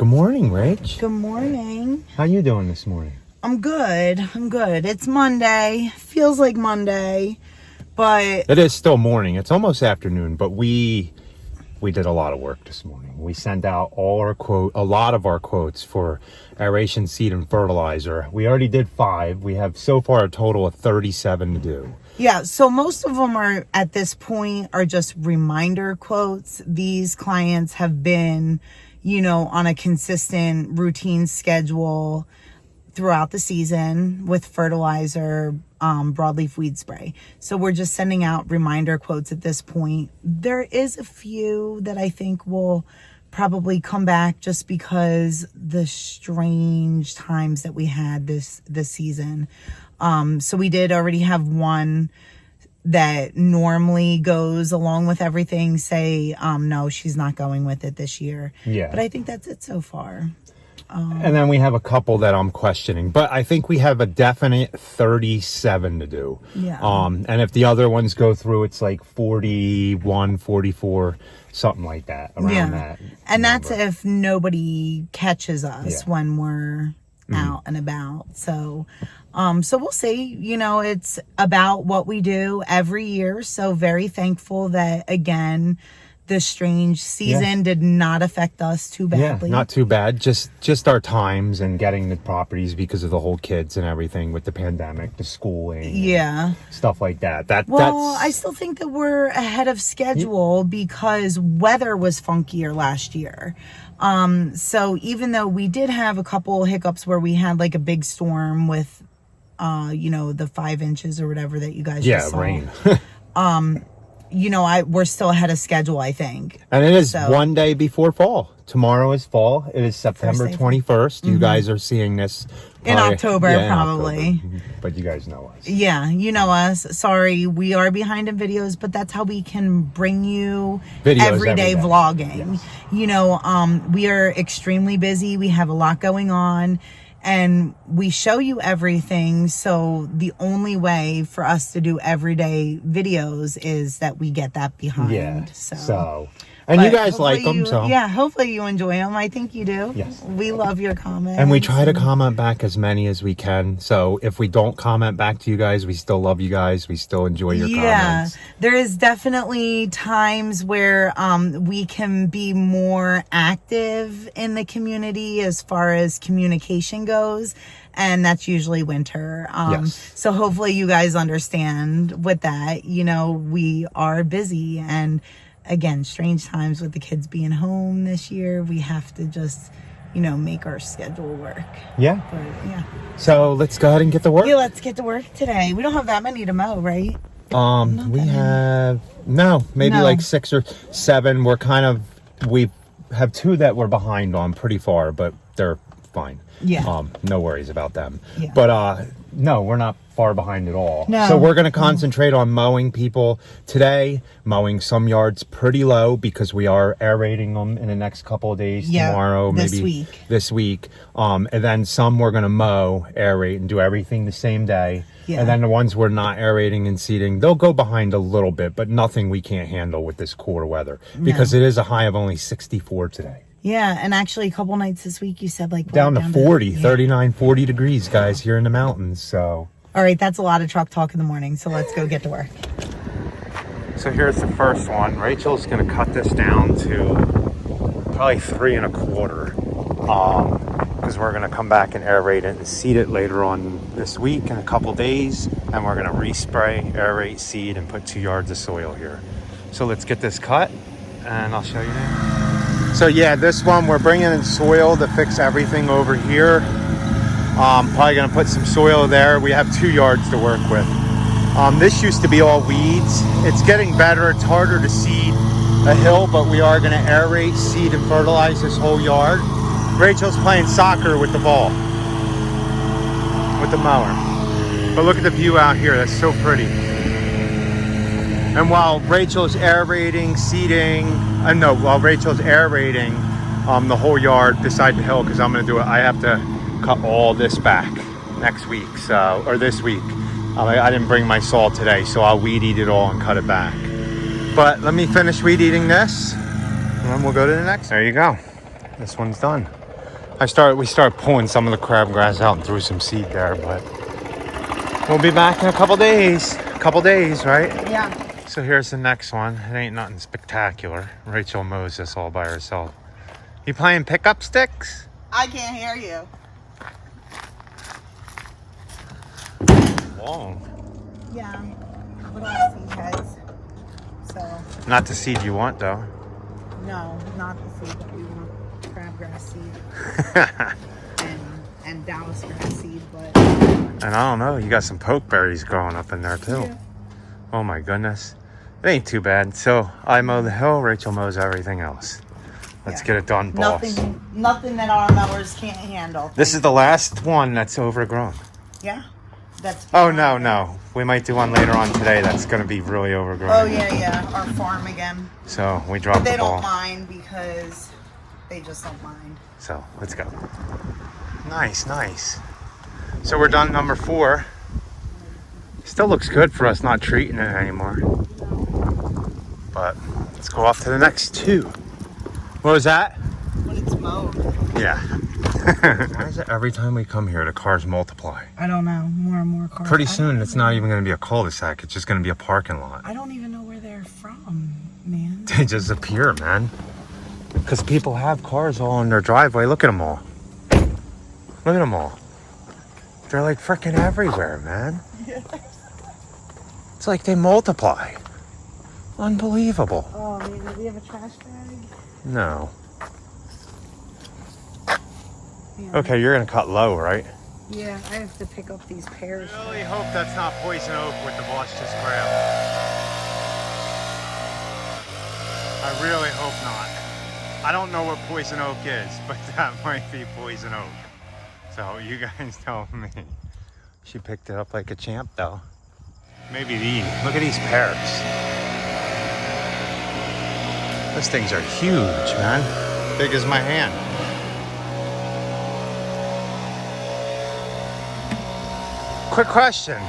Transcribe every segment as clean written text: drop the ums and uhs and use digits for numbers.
Good morning, Rach. Good morning. How you doing this morning? I'm good. It's Monday. Feels like Monday, but It is still morning. It's almost afternoon, but we did a lot of work this morning. We sent out a lot of our quotes for aeration, seed, and fertilizer. We already did 5. We have so far a total of 37 to do. yeah, so most of them are at this point are just reminder quotes. These clients have been, on a consistent routine schedule throughout the season with fertilizer, broadleaf weed spray. So we're just sending out reminder quotes at this point. There is a few that I think will probably come back just because the strange times that we had this season. So we did already have one that normally goes along with everything say, no, she's not going with it this year. Yeah. But I think that's it so far. And then we have a couple that I'm questioning, but I think we have a definite 37 to do. Yeah. And if the other ones go through, it's like 41, 44, something like that, around that. And number. that's if nobody catches us when we're out and about. So we'll see. It's about what we do every year. So very thankful that, again, the strange season did not affect us too badly. Yeah, not too bad. Just our times and getting the properties because of the whole kids and everything with the pandemic, the schooling, stuff like that. I still think that we're ahead of schedule because weather was funkier last year. So even though we did have a couple hiccups where we had like a big storm with, the 5 inches or whatever that you guys just saw. Rain. We're still ahead of schedule, I think. And it is one day before fall. Tomorrow is fall. It is September 21st. Mm-hmm. You guys are seeing this in October, probably. October. But you guys know us. Yeah, you know us. Sorry, we are behind in videos, but that's how we can bring you everyday vlogging. Yes. We are extremely busy. We have a lot going on. And we show you everything. So the only way for us to do everyday videos is that we get that behind. Yeah. So. And you guys like them, so. Yeah, hopefully you enjoy them. I think you do. Yes. We love your comments. And we try to comment back as many as we can. So if we don't comment back to you guys, we still love you guys. We still enjoy your comments. There is definitely times where we can be more active in the community as far as communication goes. And that's usually winter. So hopefully you guys understand with that. We are busy and again, strange times with the kids being home this year. We have to just, make our schedule work. Yeah. But, So let's go ahead and get to work. Yeah, let's get to work today. We don't have that many to mow, right? We have like 6 or 7. We have 2 that we're behind on pretty far, but they're fine. Yeah. No worries about them. Yeah. But no, we're not far behind at all. No. So we're going to concentrate on mowing people today, mowing some yards pretty low because we are aerating them in the next couple of days, tomorrow, maybe this week. And then some we're going to mow, aerate, and do everything the same day. Yeah. And then the ones we're not aerating and seeding, they'll go behind a little bit, but nothing we can't handle with this cooler weather because it is a high of only 64 today. Yeah, and actually a couple nights this week you said down to 40, 39, 40 degrees, guys, here in the mountains. So all right, that's a lot of truck talk in the morning, so let's go get to work. So here's the first one. Rachel's going to cut this down to probably 3 1/4 because we're going to come back and aerate it and seed it later on this week in a couple days, and we're going to respray, aerate, seed, and put 2 yards of soil here. So let's get this cut and I'll show you now. So yeah, this one we're bringing in soil to fix everything over here. Probably gonna put some soil there. We have 2 yards to work with. This used to be all weeds. It's getting better. It's harder to seed a hill, but we are gonna aerate, seed, and fertilize this whole yard. Rachel's playing soccer with the ball, with the mower. But look at the view out here. That's so pretty. And while Rachel's aerating, seeding, while Rachel's aerating the whole yard beside the hill, because I'm going to do it, I have to cut all this back next week, or this week. I didn't bring my saw today, so I'll weed eat it all and cut it back. But let me finish weed eating this, and then we'll go to the next. There you go. This one's done. We started pulling some of the crabgrass out and threw some seed there, but we'll be back in a couple days. Right? Yeah. So here's the next one. It ain't nothing spectacular. Rachel mows this all by herself. You playing pickup sticks? I can't hear you. Long. Yeah. Little seed heads. So. Not the seed you want, though. No, not the seed that we want. Crabgrass seed. and Dallas grass seed, but. And I don't know. You got some pokeberries growing up in there, too. Yeah. Oh, my goodness. It ain't too bad. So I mow the hill. Rachel mows everything else. Let's get it done, boss. Nothing that our mowers can't handle. This is the last one that's overgrown. Yeah. That's. Oh, no. We might do one later on today that's going to be really overgrown. Oh, yeah. Our farm again. So we dropped They the ball. don't mind because they just don't mind. So let's go. Nice. So we're done number 4. Still looks good for us not treating it anymore. But let's go off to the next 2. What was that? When it's mowed. Yeah. Why is it every time we come here, the cars multiply? I don't know. More and more cars. Pretty soon, it's not even going to be a cul-de-sac. It's just going to be a parking lot. I don't even know where they're from, man. They just appear, man. Because people have cars all in their driveway. Look at them all. Look at them all. They're like freaking everywhere, man. It's like they multiply. Unbelievable. Oh, man, do we have a trash bag? No. Yeah. Okay, you're going to cut low, right? Yeah, I have to pick up these pears. I really hope that's not poison oak with the boss just grabbed. I really hope not. I don't know what poison oak is, but that might be poison oak. So you guys tell me. She picked it up like a champ, though. Maybe these. Look at these pears. Those things are huge, man. Big as my hand. Quick question.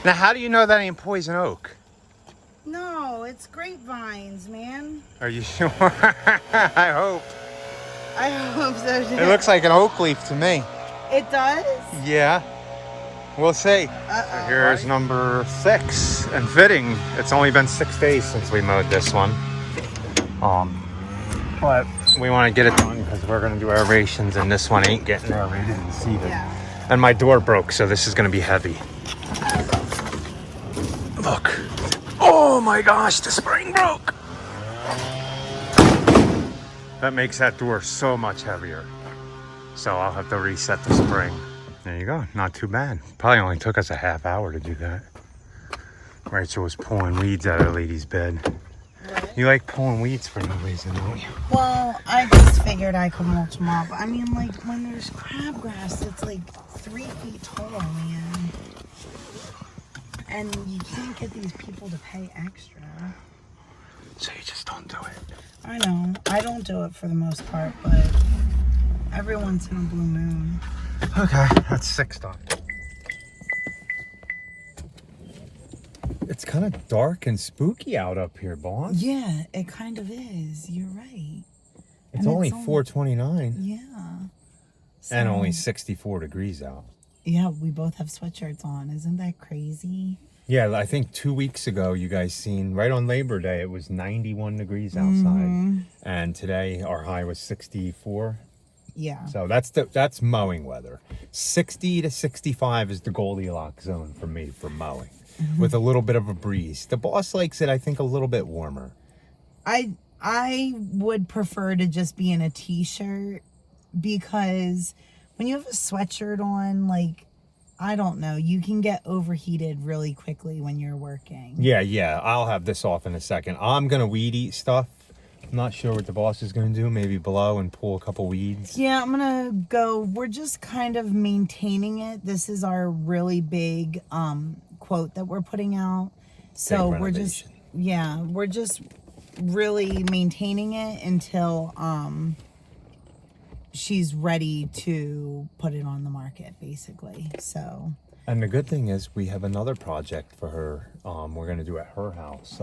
Now, how do you know that ain't poison oak? No, it's grapevines, man. Are you sure? I hope. I hope so too. It looks like an oak leaf to me. It does? Yeah. We'll see. Uh-oh. Here's number 6 and fitting. It's only been 6 days since we mowed this one. But we want to get it done because we're going to do aerations and this one ain't getting aerated and seeded. Yeah. And my door broke, so this is going to be heavy. Look. Oh my gosh, the spring broke. That makes that door so much heavier. So I'll have to reset the spring. There you go. Not too bad. Probably only took us a half hour to do that. Rachel was pulling weeds out of the lady's bed. What? You like pulling weeds for no reason, don't you? Well, I just figured I could mulch them up. I mean, like, when there's crabgrass, it's like 3 feet tall, man. And you can't get these people to pay extra. So you just don't do it. I know. I don't do it for the most part, but every once in a blue moon. Okay, that's 6 done. It's kind of dark and spooky out up here, boss. Yeah, it kind of is. You're right. It's only 4:29 Yeah. and So- only 64 degrees out. Yeah, we both have sweatshirts on. Isn't that crazy? Yeah, I think 2 weeks ago you guys seen right on Labor Day it was 91 degrees outside, and today our high was 64. Yeah. So that's mowing weather. 60 to 65 is the Goldilocks zone for me for mowing, with a little bit of a breeze. The boss likes it, I think, a little bit warmer. I would prefer to just be in a t-shirt because when you have a sweatshirt on, like, I don't know, you can get overheated really quickly when you're working. Yeah, I'll have this off in a second. I'm gonna weed eat stuff. I'm not sure what the boss is gonna do. Maybe blow and pull a couple weeds. Yeah, I'm gonna go. We're just kind of maintaining it. This is our really big quote that we're putting out. So Big we're just, yeah, we're just really maintaining it until she's ready to put it on the market, basically. So. And the good thing is we have another project for her. We're going to do at her house.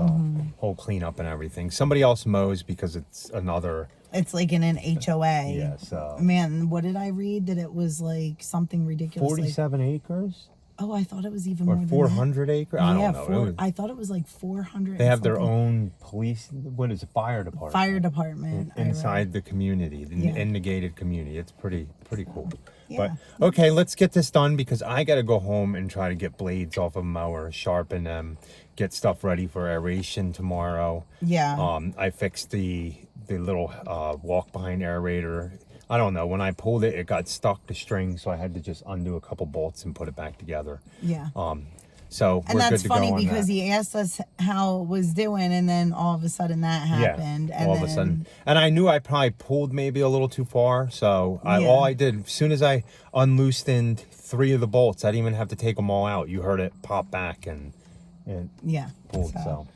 Whole cleanup and everything. Somebody else mows because it's another It's like in an HOA. Yeah, so. Man, what did I read? That it was like something ridiculous. 47 acres? Oh, I thought it was even Or more 400 than acres? that. I don't know. I thought it was like 400. They have their own police, what is it, fire department? Fire department. Inside the community, Yeah. in the gated community. It's pretty cool. Yeah. But, okay, let's get this done because I got to go home and try to get blades off of a mower, sharpen them, get stuff ready for aeration tomorrow. Yeah. I fixed the little walk behind aerator. I don't know. When I pulled it, it got stuck to string, so I had to just undo a couple bolts and put it back together. Yeah. So and we're that's good to go funny on because that. he asked us how it was doing, and then all of a sudden that happened. Yeah, and all of a sudden. And I knew I probably pulled maybe a little too far, so all I did, as soon as I unloosened 3 of the bolts, I didn't even have to take them all out. You heard it pop back and pulled, so.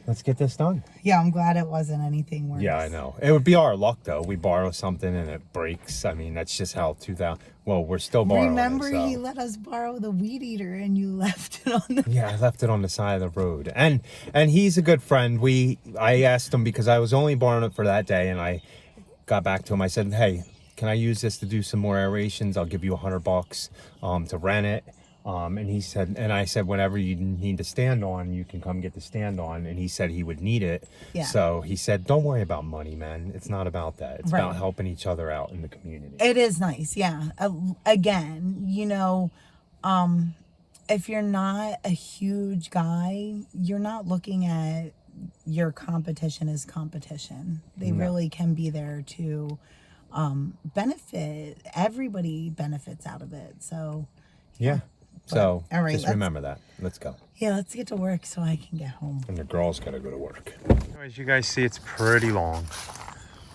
Let's get this done. Yeah, I'm glad it wasn't anything worse. Yeah, I know. It would be our luck, though. We borrow something and it breaks. I mean, that's just how 2000... Well, we're still borrowing Remember, it, so. he let us borrow the weed eater and you left it on the... Yeah, I left it on the side of the road. And he's a good friend. I asked him because I was only borrowing it for that day, and I got back to him. I said, hey, can I use this to do some more aerations? I'll give you $100 to rent it. And he said, and I said, whenever you need to stand on, you can come get the stand on. And he said he would need it. Yeah. So he said, don't worry about money, man. It's not about that. It's Right. about helping each other out in the community. It is nice, yeah. Again, if you're not a huge guy, you're not looking at your competition as competition. They really can be there to benefit. Everybody benefits out of it. So, yeah. So all right, just remember that. Let's go. Yeah, let's get to work so I can get home. And the girls got to go to work. As you guys see, it's pretty long.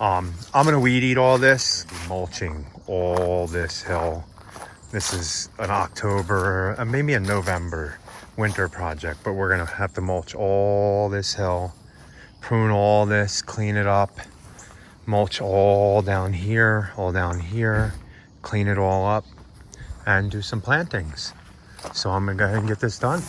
I'm gonna weed eat all this, be mulching all this hill. This is an October, maybe a November winter project, but we're gonna have to mulch all this hill, prune all this, clean it up, mulch all down here, clean it all up, and do some plantings. So I'm gonna go ahead and get this done.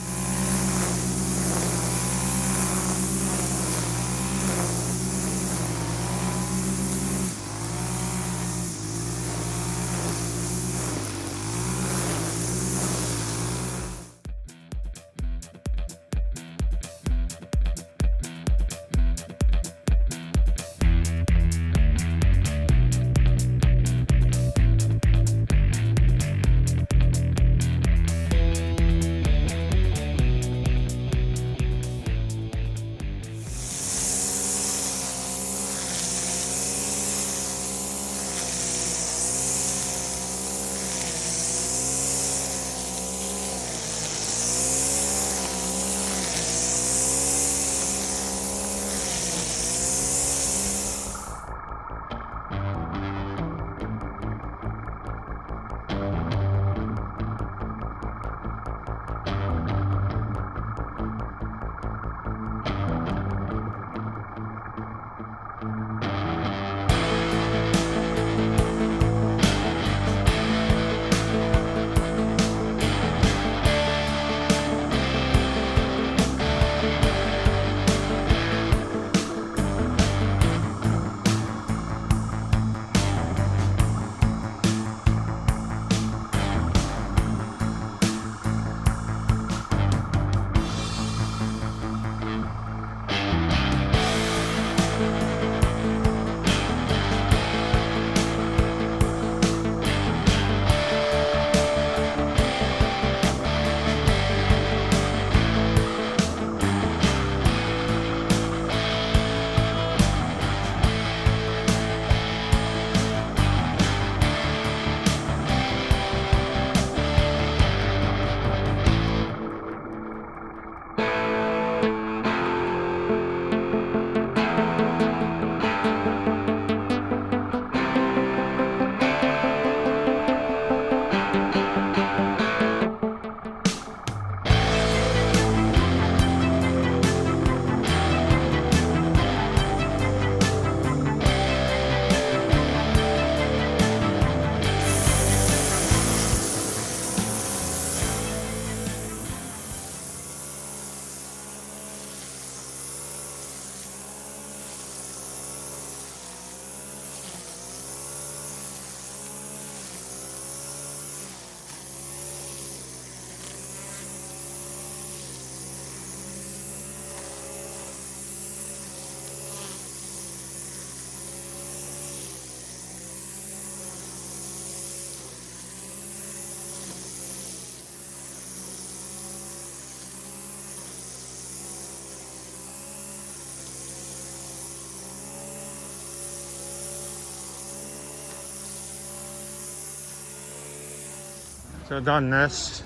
So done this.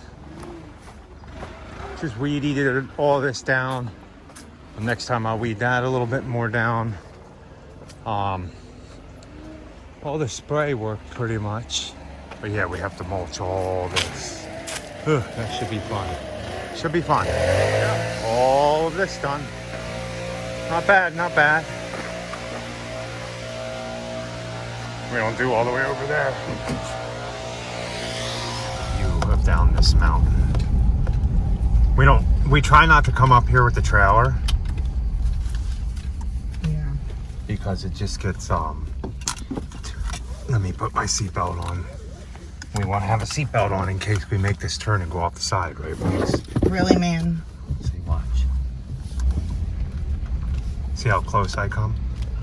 Just weeded all this down. Next time I'll weed that a little bit more down. All the spray worked pretty much. But yeah, we have to mulch all this. Ugh, that should be fun. Should be fun. All of this done. Not bad, not bad. We don't do all the way over there. You live down this mountain. We try not to come up here with the trailer. Yeah. Because it just gets, let me put my seatbelt on. We want to have a seatbelt on in case we make this turn and go off the side, right, please? Really, man? See, watch. See how close I come?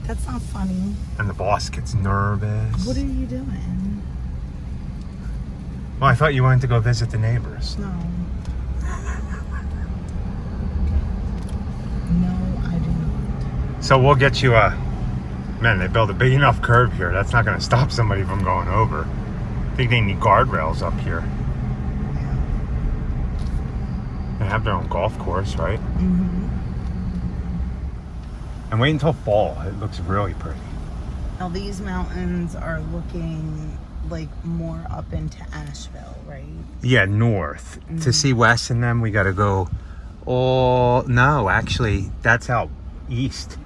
That's not funny. And the boss gets nervous. What are you doing? Well, I thought you wanted to go visit the neighbors. No. No, I do not. So we'll get you a... Man, they built a big enough curb here. That's not going to stop somebody from going over. I think they need guardrails up here. Yeah. They have their own golf course, right? Mm-hmm. And wait until fall. It looks really pretty. Now these mountains are looking like more up into Asheville, right? Yeah, north. To see west in them, we got to go... Oh, no, actually, that's out east.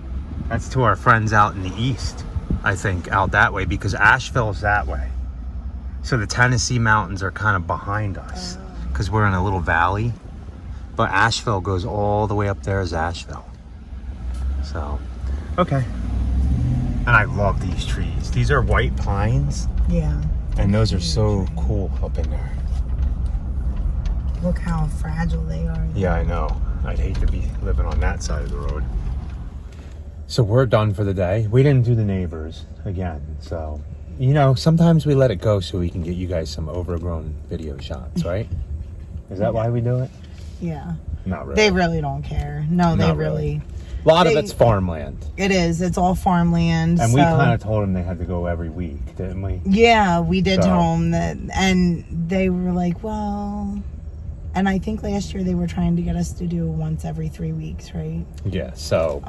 That's to our friends out in the east, I think, out that way, because Asheville's that way. So the Tennessee mountains are kind of behind us because we're in a little valley. But Asheville goes all the way up there as Asheville. So, okay. And I love these trees. These are white pines. Yeah. And those are so cool up in there. Look how fragile they are. Yeah, I know. I'd hate to be living on that side of the road. So we're done for the day. We didn't do the neighbors again. So, you know, sometimes we let it go so we can get you guys some overgrown video shots, right? Is that why we do it? Yeah. Not really. They really don't care. No, they Not really. A lot of it's farmland. It is. It's all farmland. And so. we kind of told them they had to go every week, didn't we? Yeah, we did So. tell them that. And they were like, well... And I think last year they were trying to get us to do once every 3 weeks, right? Yeah, so,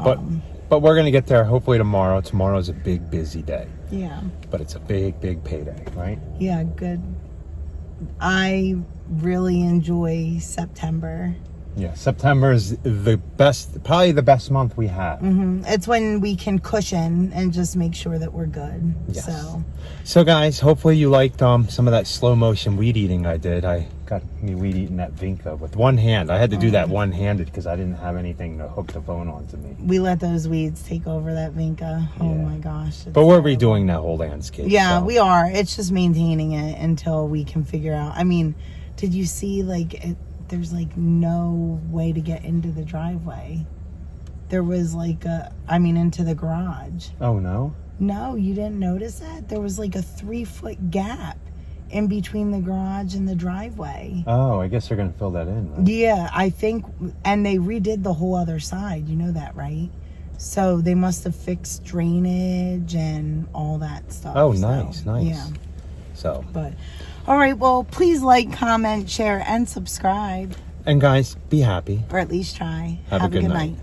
but we're going to get there hopefully tomorrow. Tomorrow's a big, busy day. Yeah. But it's a big, big payday, right? Yeah, good. I really enjoy September. Yeah, September is the best, probably the best month we have. Mm-hmm. It's when we can cushion and just make sure that we're good. Yes. So guys, hopefully you liked some of that slow motion weed eating I did. I got me weed eating that Vinca with one hand. I had to do that one-handed because I didn't have anything to hook the phone onto me. we let those weeds take over that Vinca. Oh Yeah. my gosh. But we're redoing that whole landscape. Yeah, so. we are. It's just maintaining it until we can figure out. I mean, did you see there's like no way to get into the driveway. There was like into the garage. Oh no? No, you didn't notice that? There was like a 3-foot gap in between the garage and the driveway. Oh, I guess they're going to fill that in, right? Yeah, I think, and they redid the whole other side. You know that, right? So they must have fixed drainage and all that stuff. Oh, so, nice. Yeah. So. But, all right, well, please like, comment, share, and subscribe. And guys, be happy. Or at least try. Have a good night.